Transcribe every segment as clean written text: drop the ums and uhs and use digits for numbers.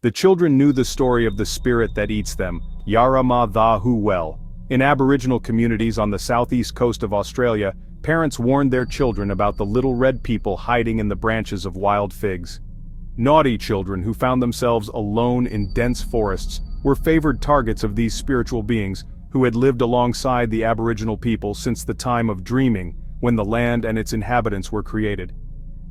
The children knew the story of the spirit that eats them, Yara-ma-yha-who well. In Aboriginal communities on the southeast coast of Australia, parents warned their children about the little red people hiding in the branches of wild figs. Naughty children who found themselves alone in dense forests were favored targets of these spiritual beings who had lived alongside the Aboriginal people since the time of dreaming, when the land and its inhabitants were created.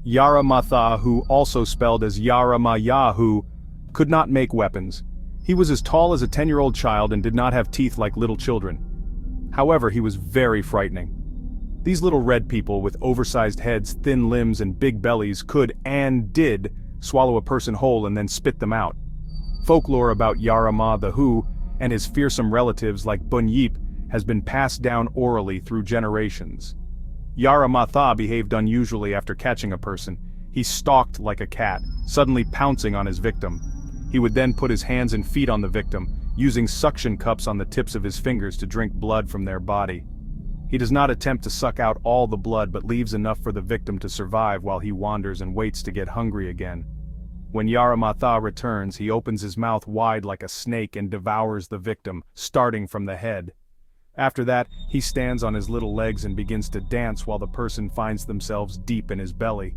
Yara-ma-yha-who, also spelled as Yara-ma-yha-who, could not make weapons. He was as tall as a 10-year-old child and did not have teeth like little children. However, he was very frightening. These little red people with oversized heads, thin limbs and big bellies could, and did, swallow a person whole and then spit them out. Folklore about Yara-ma-yha-who and his fearsome relatives like Bunyip has been passed down orally through generations. Yara-ma-yha behaved unusually after catching a person. He stalked like a cat, suddenly pouncing on his victim. He would then put his hands and feet on the victim, using suction cups on the tips of his fingers to drink blood from their body. He does not attempt to suck out all the blood but leaves enough for the victim to survive while he wanders and waits to get hungry again. When Yara-ma-yha returns, he opens his mouth wide like a snake and devours the victim, starting from the head. After that, he stands on his little legs and begins to dance while the person finds themselves deep in his belly.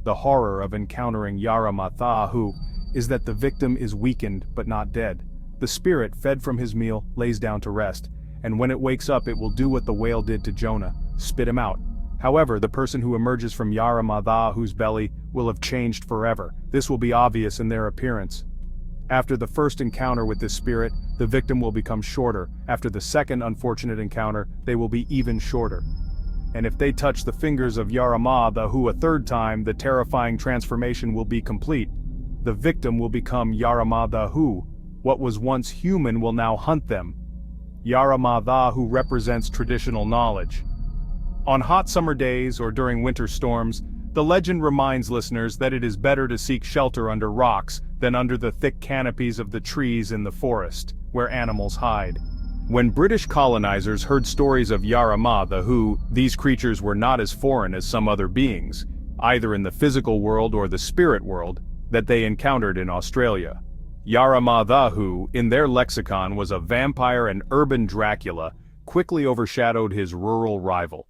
The horror of encountering Yara-ma-yha-who is that the victim is weakened but not dead. The spirit, fed from his meal, lays down to rest, and when it wakes up it will do what the whale did to Jonah, spit him out. However, the person who emerges from Yara-ma-yha-who's belly will have changed forever. This will be obvious in their appearance. After the first encounter with this spirit, the victim will become shorter. After the second unfortunate encounter, they will be even shorter. And if they touch the fingers of Yara-ma-yha-who a third time, the terrifying transformation will be complete. The victim will become Yara-ma-yha-who. What was once human will now hunt them. Yara-ma-yha-who represents traditional knowledge. On hot summer days or during winter storms, the legend reminds listeners that it is better to seek shelter under rocks than under the thick canopies of the trees in the forest, where animals hide. When British colonizers heard stories of Yara-ma-yha-who, these creatures were not as foreign as some other beings, either in the physical world or the spirit world, that they encountered in Australia. Yara-ma-yha-who, in their lexicon, was a vampire and urban Dracula, quickly overshadowed his rural rival.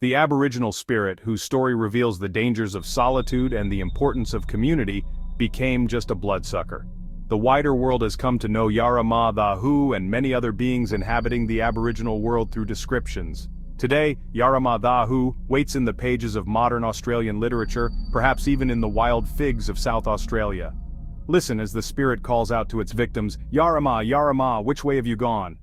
The Aboriginal spirit, whose story reveals the dangers of solitude and the importance of community, became just a bloodsucker. The wider world has come to know Yara-ma-yha-who and many other beings inhabiting the Aboriginal world through descriptions. Today, Yara-ma-yha-who waits in the pages of modern Australian literature, perhaps even in the wild figs of South Australia. Listen as the spirit calls out to its victims, "Yara-ma, Yara-ma, which way have you gone?"